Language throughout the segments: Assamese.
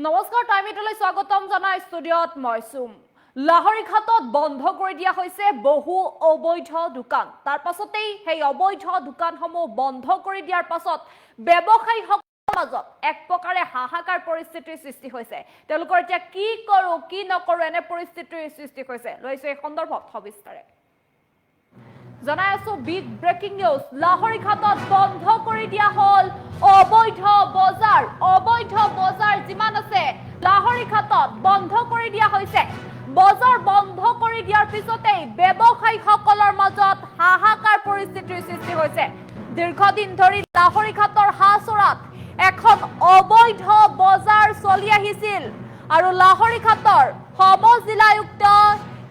নমস্কাৰ টাইমিটলৈ স্বাগতম জনাই ষ্টুডিঅত মই সুম লাহৰীঘাটত বন্ধ কৰি দিয়া হৈছে বহু অবৈধ দোকান তাৰ পাছতেই সেই অবৈধ দোকানসমূহ বন্ধ কৰি দিয়াৰ পাছত ব্যৱসায়ীসকলৰ মাজত এক প্ৰকাৰে হাহাকাৰ পৰিস্থিতিৰ সৃষ্টি হৈছে তেওঁলোকৰ এতিয়া কি কৰো কি নকৰো এনে পৰিস্থিতিৰ সৃষ্টি হৈছে লৈছে এই সন্দৰ্ভত সবিস্তাৰে জনাই আছো বিগ ব্ৰেকিং নিউজ লাহৰীঘাটত বন্ধ কৰি দিয়া হল অবৈধ বজাৰ যিমান আছে লাহৰীঘাটত বন্ধ কৰি দিয়া হৈছে বজাৰ বন্ধ কৰি দিয়াৰ পিছতেই ব্যৱসায়ীসকলৰ মাজত হাহাকাৰ পৰিস্থিতিৰ সৃষ্টি হৈছে দীৰ্ঘদিন ধৰি লাহৰীঘাটৰ হাচৰাত এখন অবৈধ বজাৰ চলি আহিছিল আৰু লাহৰীঘাটৰ সমজিলায়ুক্ত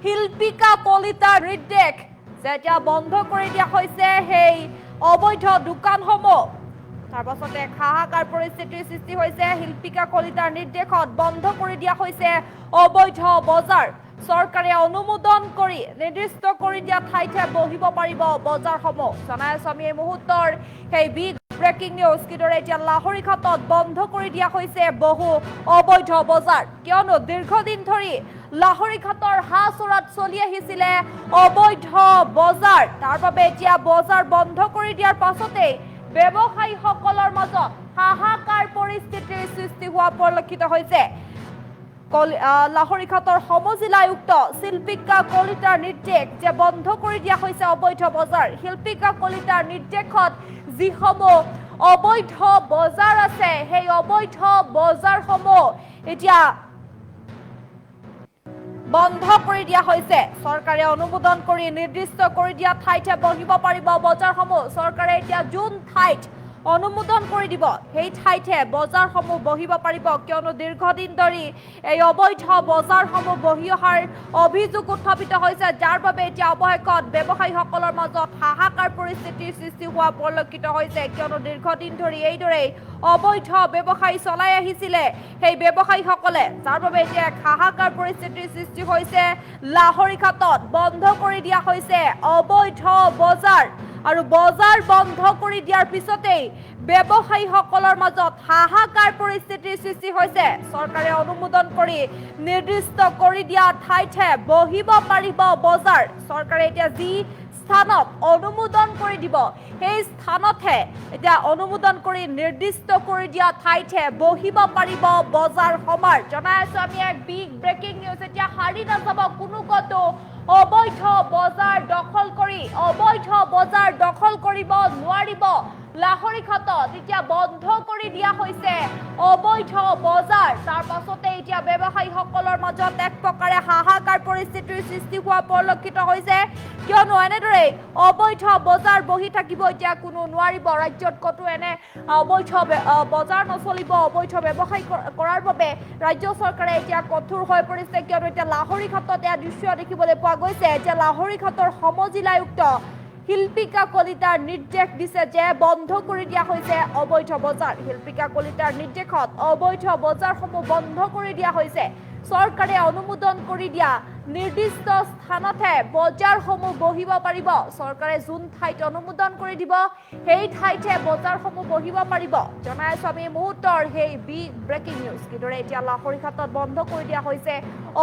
শিল্পিকা কলিতাৰ নিৰ্দেশ যেতিয়া বন্ধ কৰি দিয়া হৈছে সেই অবৈধ দোকানসমূহ তাৰ পাছতে হাহাকাৰ পৰিস্থিতিৰ সৃষ্টি হৈছে শিল্পিকা কলিতাৰ নিৰ্দেশত বন্ধ কৰি দিয়া হৈছে অবৈধ বজাৰ চৰকাৰে অনুমোদন কৰি নিৰ্দিষ্ট কৰি দিয়া ঠাইতে বহিব পাৰিব বজাৰসমূহ জনাই আছো আমি এই মুহূৰ্তৰ সেই বিগ ব্ৰেকিং নিউজ কিদৰে এতিয়া লাহৰীঘাটত বন্ধ কৰি দিয়া হৈছে বহু অবৈধ বজাৰ কিয়নো দীৰ্ঘদিন ধৰি লাহৰীঘাটৰ হাচৰাত চলি আহিছিলে অবৈধ বজাৰ তাৰ বাবে এতিয়া বজাৰ বন্ধ কৰি দিয়াৰ পাছতেই ব্যৱসায়ীসকলৰ মাজত হাহাকাৰ পৰিস্থিতিৰ সৃষ্টি হোৱা পৰিলক্ষিত হৈছে লাহৰীঘাটৰ সমজিলায়ুক্ত শিল্পিকা কলিতাৰ নিৰ্দেশ যে বন্ধ কৰি দিয়া হৈছে অবৈধ বজাৰ শিল্পিকা কলিতাৰ নিৰ্দেশত যিসমূহ অবৈধ বজাৰ আছে সেই অবৈধ বজাৰসমূহ এতিয়া বন্ধ কৰি দিয়া হৈছে চৰকাৰে অনুমোদন কৰি নিৰ্দিষ্ট কৰি দিয়া ঠাইতে বহিব পাৰিব বজাৰসমূহ চৰকাৰে এতিয়া যোন ঠাইত অনুমোদন কৰি দিব সেই ঠাইতে বজাৰসমূহ বহিব পাৰিব কিয়নো দীৰ্ঘদিন ধৰি এই অবৈধ বজাৰসমূহ বহি অহাৰ অভিযোগ উত্থাপিত হৈছে যাৰ বাবে এতিয়া অৱশেষত ব্যৱসায়ীসকলৰ মাজত হাহাকাৰ পৰিস্থিতিৰ সৃষ্টি হোৱা পৰিলক্ষিত হৈছে কিয়নো দীৰ্ঘদিন ধৰি এইদৰে অবৈধ ব্যৱসায়ী চলাই আহিছিলে সেই ব্যৱসায়ীসকলে যাৰ বাবে এতিয়া হাহাকাৰ পৰিস্থিতিৰ সৃষ্টি হৈছে লাহৰীঘাটত বন্ধ কৰি দিয়া হৈছে অবৈধ বজাৰ আৰু বজাৰ বন্ধ কৰি দিয়াৰ পিছতেই ব্যৱসায়ীসকলৰ মাজত হাহাকাৰ পৰিস্থিতিৰ সৃষ্টি হৈছে চৰকাৰে অনুমোদন কৰি নিৰ্দিষ্ট কৰি দিয়া ঠাইতে বহিব পাৰিব বজাৰ চৰকাৰে এতিয়া যি স্থানত অনুমোদন কৰি দিব সেই স্থানতহে এতিয়া অনুমোদন কৰি নিৰ্দিষ্ট কৰি দিয়া ঠাইতে বহিব পাৰিব বজাৰ সমাৰ জনাই আছো আমি এক বিগ ব্ৰেকিং নিউজ এতিয়া হাৰি নাযাব কোনো কতো অবৈধ বজাৰ দখল কৰিব নোৱাৰিব লাহৰীঘাটত এতিয়া বন্ধ কৰি দিয়া হৈছে অবৈধ বজাৰ তাৰ পাছতে এতিয়া ব্যৱসায়ীসকলৰ মাজত এক প্ৰকাৰে হাহাকাৰ পৰিস্থিতিৰ সৃষ্টি হোৱা পৰিলক্ষিত হৈছে কিয়নো এনেদৰে অবৈধ বজাৰ বহি থাকিব এতিয়া কোনো নোৱাৰিব ৰাজ্যত কতো এনে অবৈধ বজাৰ নচলিব অবৈধ ব্যৱসায় কৰাৰ বাবে ৰাজ্য চৰকাৰে এতিয়া কঠোৰ হৈ পৰিছে কিয়নো এতিয়া লাহৰীঘাটত এয়া দৃশ্য দেখিবলৈ পোৱা গৈছে যে লাহৰীঘাটৰ সমজিলায়ুক্ত শিল্পিকা কলিতাৰ নিৰ্দেশ দিছে যে বন্ধ কৰি দিয়া হৈছে অবৈধ বজাৰ শিল্পিকা কলিতাৰ নিৰ্দেশত অবৈধ বজাৰসমূহ বন্ধ কৰি দিয়া হৈছে চৰকাৰে অনুমোদন কৰি দিয়া নিৰ্দিষ্ট স্থানতে বজাৰসমূহ বহিব পাৰিব চৰকাৰে যোন ঠাইত অনুমোদন কৰি দিব সেই ঠাইতে বজাৰসমূহ বহিব পাৰিব জনাই আছো আমি মুহূৰ্তৰ সেই বিগ ব্ৰেকিং নিউজ কিদৰে এতিয়া লাহৰীঘাটত বন্ধ কৰি দিয়া হৈছে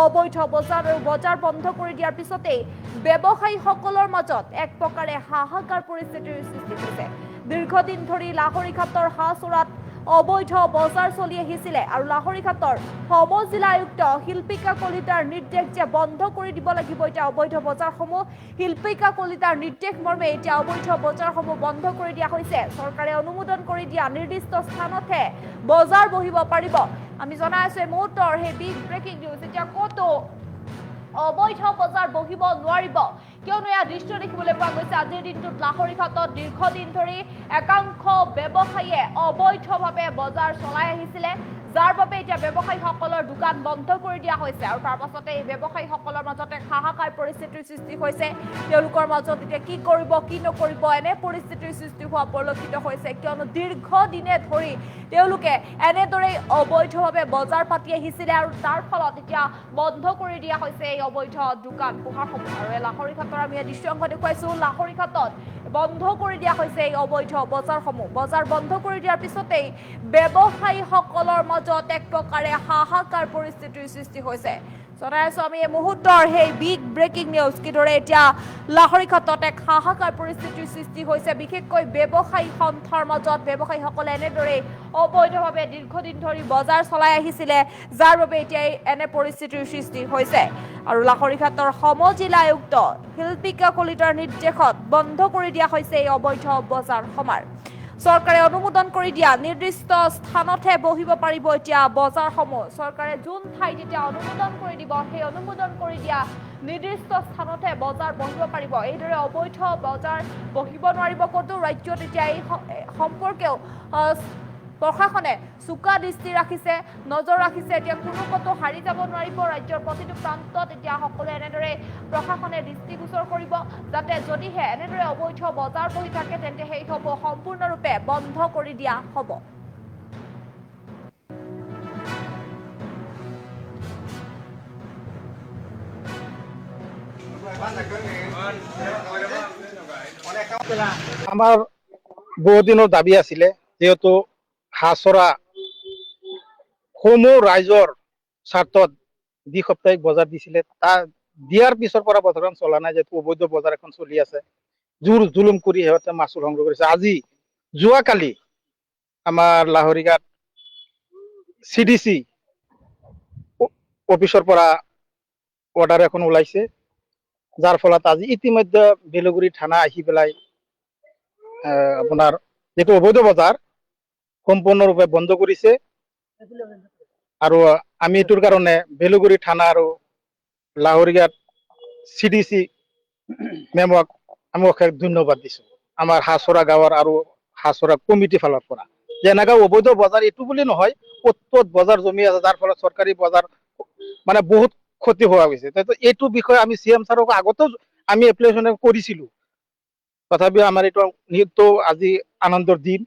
অবৈধ বজাৰ আৰু বজাৰ বন্ধ কৰি দিয়াৰ পিছতেই ব্যৱসায়ীসকলৰ মাজত এক প্ৰকাৰে হাহাকাৰ পৰিস্থিতিৰ সৃষ্টি হৈছে দীৰ্ঘদিন ধৰি লাহৰীঘাটৰ হাচৰাত অবৈধ বজাৰ চলি আহিছিলে আৰু লাহৰীঘাটৰ সমজিলায়ুক্ত শিল্পিকা কলিতাৰ নিৰ্দেশ যে বন্ধ কৰি দিব লাগিব এতিয়া অবৈধ বজাৰসমূহ শিল্পিকা কলিতাৰ নিৰ্দেশ মৰ্মে এতিয়া অবৈধ বজাৰসমূহ বন্ধ কৰি দিয়া হৈছে চৰকাৰে অনুমোদন কৰি দিয়া নিৰ্দিষ্ট স্থানতহে বজাৰ বহিব পাৰিব আমি জনাই আছো এই মুহূৰ্তৰ সেই বিগ ব্ৰেকিং নিউজ এতিয়া কতো অবৈধ বজাৰ বহিব নোৱাৰিব কিয়নো এয়া দৃশ্য দেখিবলৈ পোৱা গৈছে আজিৰ দিনটোত লাহৰীঘাটত দীৰ্ঘদিন ধৰি একাংশ ব্যৱসায়ীয়ে অবৈধভাৱে বজাৰ চলাই আহিছিলে যাৰ বাবে এতিয়া ব্যৱসায়ীসকলৰ দোকান বন্ধ কৰি দিয়া হৈছে আৰু তাৰ পাছতে এই ব্যৱসায়ীসকলৰ মাজত এক হাহাকাৰ পৰিস্থিতিৰ সৃষ্টি হৈছে তেওঁলোকৰ মাজত এতিয়া কি কৰিব কি নকৰিব এনে পৰিস্থিতিৰ সৃষ্টি হোৱা পৰিলক্ষিত হৈছে কিয়নো দীৰ্ঘদিনে ধৰি তেওঁলোকে এনেদৰে অবৈধভাৱে বজাৰ পাতি আহিছিলে আৰু তাৰ ফলত এতিয়া বন্ধ কৰি দিয়া হৈছে এই অবৈধ দোকান পোহাৰসমূহ আৰু লাহৰীঘাটৰ আমি দৃশ্যাংশ দেখুৱাইছো লাহৰীঘাটত বন্ধ কৰি দিয়া হৈছে এই অবৈধ বজাৰসমূহ। বজাৰ বন্ধ কৰি দিয়াৰ পিছতেই ব্যৱসায়ীসকলৰ মাজত এক প্ৰকাৰে হাহাকাৰ পৰিস্থিতিৰ সৃষ্টি হৈছে। জনাই আছো আমি এই মুহূৰ্তৰ সেই বিগ ব্ৰেকিং নিউজ, কিদৰে এতিয়া লাহৰীঘাটত এক হাহাকাৰ পৰিস্থিতিৰ সৃষ্টি হৈছে, বিশেষকৈ ব্যৱসায়ী সন্থাৰ মাজত। ব্যৱসায়ীসকলে এনেদৰে অবৈধভাৱে দীৰ্ঘদিন ধৰি বজাৰ চলাই আহিছিলে, যাৰ বাবে এতিয়া এনে পৰিস্থিতিৰ সৃষ্টি হৈছে। আৰু লাহৰীঘাটৰ সমজিলা আয়ুক্ত শিল্পিকা কলিতাৰ নিৰ্দেশত বন্ধ কৰি দিয়া হৈছে এই অবৈধ বজাৰ সমাৰ। চৰকাৰে অনুমোদন কৰি দিয়া নিৰ্দিষ্ট স্থানতহে বহিব পাৰিব এতিয়া বজাৰসমূহ। চৰকাৰে যোন ঠাইত এতিয়া অনুমোদন কৰি দিব, সেই অনুমোদন কৰি দিয়া নিৰ্দিষ্ট স্থানতহে বজাৰ বহিব পাৰিব। এইদৰে অবৈধ বজাৰ বহিব নোৱাৰিব ক'তো। ৰাজ্যত এতিয়া এই সম্পৰ্কেও প্ৰশাসনে চোকা দৃষ্টি ৰাখিছে, নজৰ ৰাখিছে। এতিয়া কোনো ক'তো হাৰি যাব নোৱাৰিব। ৰাজ্যৰ প্ৰতিটো প্ৰান্তত এতিয়া সকলোৱে এনেদৰে প্ৰশাসনে দৃষ্টিগোচৰ কৰিব, যাতে যদিহে এনেদৰে অবৈধ বজাৰ বহি থাকে তেন্তে সেইসমূহ সম্পূৰ্ণৰূপে বন্ধ কৰি দিয়া হ'ব। আমাৰ বহুদিনেৰ দাবি আছিলে, যেহেতু হাঁচৰা সমূহ ৰাইজৰ স্বাৰ্থত দ্বি-সাপ্তাহিক বজাৰ দিছিলে, তাৰ দিয়াৰ পিছৰ পৰা বজাৰখন চলা নাই। যেহেতু অবৈধ বজাৰ এখন চলি আছে, জোৰ জুলুম কৰি সিহঁতে মাচুল সংগ্ৰহ কৰিছে। আজি যোৱাকালি আমাৰ লাহৰীঘাট CDC অফিচৰ পৰা অৰ্ডাৰ এখন ওলাইছে, যাৰ ফলত আজি ইতিমধ্যে বেলগুৰি থানা আহি পেলাই আপোনাৰ যেটো অবৈধ বজাৰ সম্পূৰ্ণৰূপে বন্ধ কৰিছে। আৰু আমি এইটোৰ কাৰণে বেলগুৰি থানা আৰু লাহৰীঘাট CDC মেমক আমি অশেষ ধন্যবাদ দিছো। আমাৰ হাঁচৰা গাঁৱৰ আৰু হাঁচৰা কমিটি ফালৰ পৰা যে এনেকা অবৈধ বজাৰ এইটো বুলি নহয়, ক'ত বজাৰ জমি আছে, যাৰ ফলত চৰকাৰী বজাৰ মানে বহুত ক্ষতি হোৱা গৈছে। এইটো বিষয়ে আমি CM ছাৰক আগতেও আমি এপ্লিকেশ্যন কৰিছিলো, তথাপিও আমাৰ এইটো আজি আনন্দৰ দিন।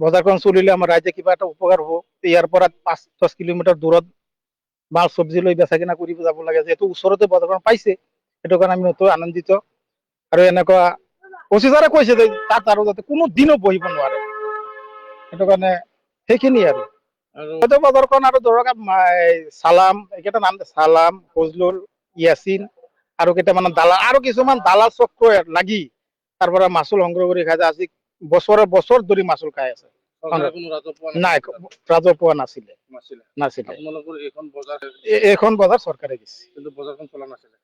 বজাৰখন চলিলে আমাৰ ৰাইজে কিবা এটা উপকাৰ হ'ব। ইয়াৰ পৰা 5-10 কিলোমিটাৰ দূৰত মাল চব্জি লৈ বেচা কিনা কৰিব যাব লাগে, যেহেতু ওচৰতে বজাৰখন পাইছে, সেইটো কাৰণে আমি অতি আনন্দিত। আৰু এনেকুৱা অফিচাৰে কৈছে যে তাত আৰু যাতে কোনো দিনো বহিব নোৱাৰে, সেইটো কাৰণে সেইখিনিয়ে। আৰু বজাৰখন আৰু ধৰক চালাম, এইকেইটা নাম চালাম, ফজলুল, ইয়াছিন আৰু কেইটামান দালাল আৰু কিছুমান দালাল চক্ৰ লাগি তাৰ পৰা মাচুল সংগ্ৰহ কৰি খাই আজি বছৰ ধৰি মাচুল খাই আছে। নাই, ৰাজহ পোৱা নাছিলে। এইখন বজাৰ চৰকাৰে দিছে,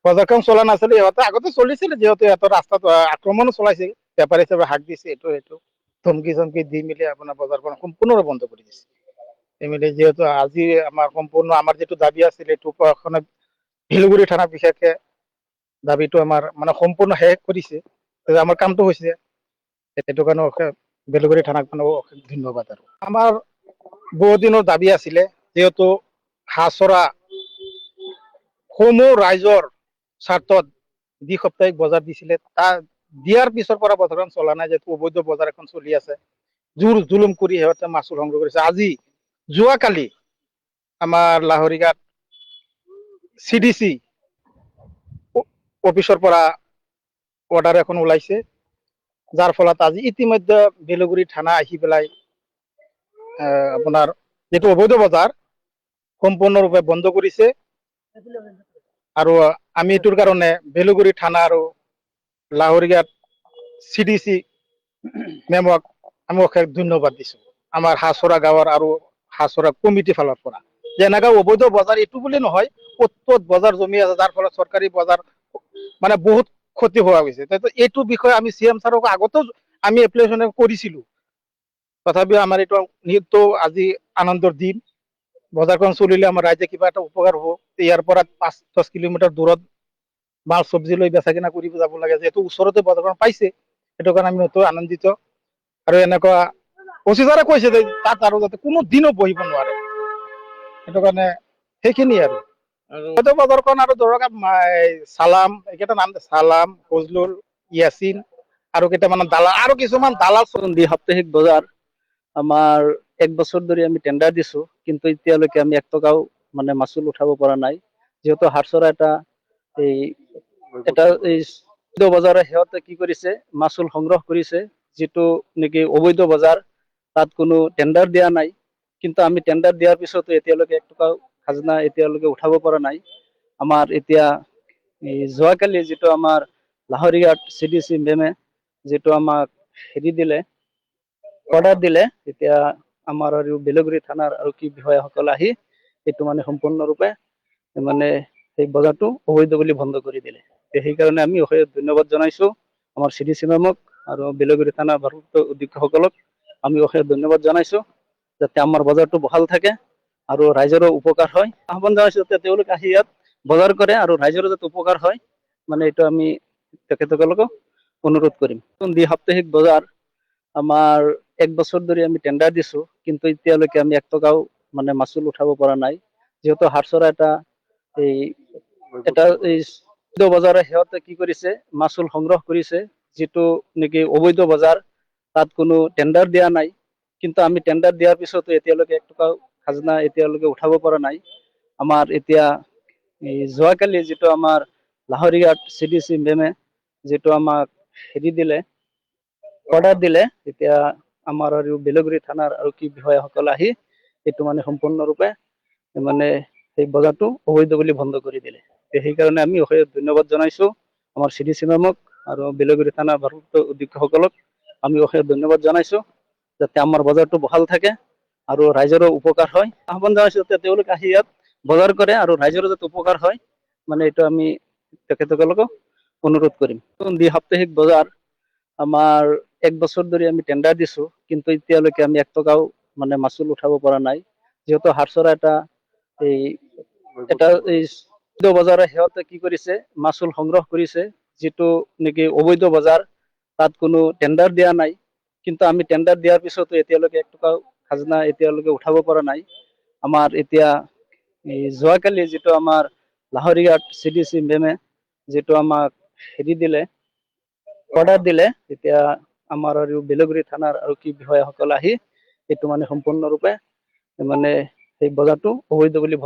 বজাৰখন চলা নাছিলে। ইহঁতে আগতে চলিছিলে, যিহেতু ইহঁতৰ ৰাস্তাত আক্ৰমণো চলাইছিল, বেপাৰী হিচাপে হাক দিছে, এইটো ধমকি চমকি দি মেলি আপোনাৰ বজাৰখন সম্পূৰ্ণৰূপে বন্ধ কৰি দিছে। যিহেতু আজি আমাৰ সম্পূৰ্ণ আমাৰ যিটো দাবী আছিল, এইটো প্ৰশাসনে বেলগুৰি থানা বিশেষকে দাবীটো আমাৰ মানে সম্পূৰ্ণ শেষ কৰিছে, আমাৰ কামটো হৈছে। সেইটো কাৰণে বেলগুৰি থানাক মানে অশেষ ধন্যবাদ। আৰু আমাৰ বহুদিনৰ দাবী আছিলে, যেহেতু হাঁচৰা সমূহ ৰাইজৰ স্বাৰ্থত দ্বি-সাপ্তাহিক বজাৰ দিছিলে, তাৰ দিয়াৰ পিছৰ পৰা বজাৰখন চলা নাই। যেহেতু অবৈধ বজাৰ এখন চলি আছে, জোৰ জুলুম কৰি সিহঁতে মাচুল সংগ্ৰহ কৰিছে। আজি যোৱাকালি আমাৰ লাহৰীঘাট CDC অফিচৰ পৰা অৰ্ডাৰ এখন ওলাইছে, যাৰ ফলত আজি ইতিমধ্যে বেলগুৰি থানা আহি পেলাই আপোনাৰ যেটো অবৈধ বজাৰ সম্পূৰ্ণৰূপে বন্ধ কৰিছে। আৰু আমি এইটোৰ কাৰণে বেলগুৰি থানা আৰু লাহৰীঘাট CDC মেমক আমি অশেষ ধন্যবাদ দিছো, আমাৰ হাঁচৰা গাঁৱৰ আৰু হাঁচৰা কমিটি ফালৰ পৰা। যে এনেকা অবৈধ বজাৰ এইটো বুলি নহয়, ক'ত বজাৰ জমি আছে, যাৰ ফলত চৰকাৰী বজাৰ মানে বহুত ক্ষতি হোৱা গৈছে। এইটো বিষয়ে আমি CM ছাৰক আগতেও আমি এপ্লিকেশ্যন কৰিছিলো, তথাপিও আমাৰ এইটো আজি আনন্দৰ দিন। বজাৰখন চলিলে আমাৰ ৰাইজে কিবা এটা উপকাৰ হ'ব। ইয়াৰ পৰা 5-10 কিলোমিটাৰ দূৰত মাল চব্জি লৈ বেচা কিনা কৰিব যাব লাগে, যেহেতু ওচৰতে বজাৰখন পাইছে, সেইটো কাৰণে আমি অতি আনন্দিত। আৰু এনেকুৱা অফিচাৰে কৈছে যে তাত আৰু যাতে কোনো দিনো বহিব নোৱাৰে, সেইটো কাৰণে সেইখিনিয়ে। আৰু বজাৰখন আৰু ধৰক চালাম, এইকেইটা নাম চালাম, ফজলুল, ইয়াছিন আৰু কেইটামান দালাল আৰু কিছুমান দালাল দ্বি-সাপ্তাহিক বজাৰ আমাৰ 1 বছৰ ধৰি আমি টেণ্ডাৰ দিছো, কিন্তু এতিয়ালৈকে আমি 1 টকাও মানে মাচুল উঠাব পৰা নাই। যেহেতু হাৰচৰা এটা বজাৰৰ সিহঁতে কি কৰিছে, মাচুল সংগ্ৰহ কৰিছে, যিটো নেকি অবৈধ বজাৰ, তাত কোনো টেণ্ডাৰ দিয়া নাই। কিন্তু আমি টেণ্ডাৰ দিয়াৰ পিছতো এতিয়ালৈকে এক টকাও খাজনা এতিয়ালৈকে উঠাব পৰা নাই। আমাৰ এতিয়া এই যোৱাকালি যিটো আমাৰ লাহৰীঘাট CDC মেমে যিটো আমাক দিলে, অৰ্ডাৰ দিলে, এতিয়া আমাৰ আৰু বেলগুৰি থানাৰ আৰক্ষী বিষয়াসকল আহি এইটো মানে সম্পূৰ্ণৰূপে মানে সেই বজাৰটো অবৈধ বুলি বন্ধ কৰি দিলে। সেইকাৰণে আমি অশেষ ধন্যবাদ জনাইছো আমাৰ CDC মেমক আৰু বেলগুৰি থানাৰ ভাৰপ্ৰাপ্ত অধীক্ষকসকলক আমি অশেষ ধন্যবাদ জনাইছো, যাতে আমাৰ বজাৰটো বহাল থাকে আৰু ৰাইজৰো উপকাৰ হয়। আহ্বান জনাইছো যাতে তেওঁলোকে আহি ইয়াত বজাৰ কৰে আৰু ৰাইজৰো যাতে উপকাৰ হয়, মানে এইটো আমি তেখেতসকলকো অনুৰোধ কৰিম। দ্বি-সাপ্তাহিক বজাৰ আমাৰ এক বছৰ ধৰি আমি টেণ্ডাৰ দিছো, কিন্তু এতিয়ালৈকে আমি এক টকাও মানে মাচুল উঠাব পৰা নাই। যিহেতু হাৰচৰা এই বজাৰে সিহঁতে কি কৰিছে, মাচুল সংগ্ৰহ কৰিছে, যিটো নেকি অবৈধ বজাৰ, তাত কোনো টেণ্ডাৰ দিয়া নাই। কিন্তু আমি টেণ্ডাৰ দিয়াৰ পিছতো এতিয়ালৈকে এক টকাও খাজনা এতিয়ালৈকে উঠাব পৰা নাই। আমাৰ এতিয়া এই যোৱাকালি যিটো আমাৰ লাহৰীঘাট CDC মেমে যিটো আমাক দিলে, অৰ্ডাৰ দিলে, এতিয়া আমাৰ আৰু বেলগুৰি থানাৰ আৰক্ষী বিষয়াসকল আহি এইটো মানে সম্পূৰ্ণৰূপে মানে সেই বজাৰটো অবৈধ বুলি বন্ধ কৰি দিলে। সেইকাৰণে আমি অশেষ ধন্যবাদ জনাইছো আমাৰ CDC মেমক আৰু বেলগুৰি থানাৰ ভাৰপ্ৰাপ্ত অধীক্ষকসকলক আমি অশেষ ধন্যবাদ জনাইছো, যাতে আমাৰ বজাৰটো বহাল থাকে আৰু ৰাইজৰো উপকাৰ হয়। আহ্বান জনাইছো যাতে তেওঁলোকে আহি ইয়াত বজাৰ কৰে আৰু ৰাইজৰো যাতে উপকাৰ হয়, মানে এইটো আমি তেখেতসকলকো অনুৰোধ কৰিম। দ্বি-সাপ্তাহিক বজাৰ আমাৰ এক বছৰ ধৰি আমি টেণ্ডাৰ দিছো, কিন্তু এতিয়ালৈকে আমি এক টকাও মানে মাচুল উঠাব পৰা নাই। যিহেতু হাৰচৰা এই বজাৰে সিহঁতে কি কৰিছে, মাচুল সংগ্ৰহ কৰিছে, যিটো নেকি অবৈধ বজাৰ, তাত কোনো টেণ্ডাৰ দিয়া নাই। কিন্তু আমি টেণ্ডাৰ দিয়াৰ পিছতো এতিয়ালৈকে এক টকাও খাজনা এতিয়ালৈকে উঠাব পৰা নাই। আমাৰ এতিয়া এই যোৱাকালি যিটো আমাৰ লাহৰীঘাট CDC মেমে যিটো আমাক দিলে, অৰ্ডাৰ দিলে, এতিয়া আমাৰ আৰু বেলগুৰি থানাৰ আৰক্ষী বিষয়াসকল আহি এইটো মানে সম্পূৰ্ণৰূপে মানে সেই বজাৰটো অবৈধ বুলি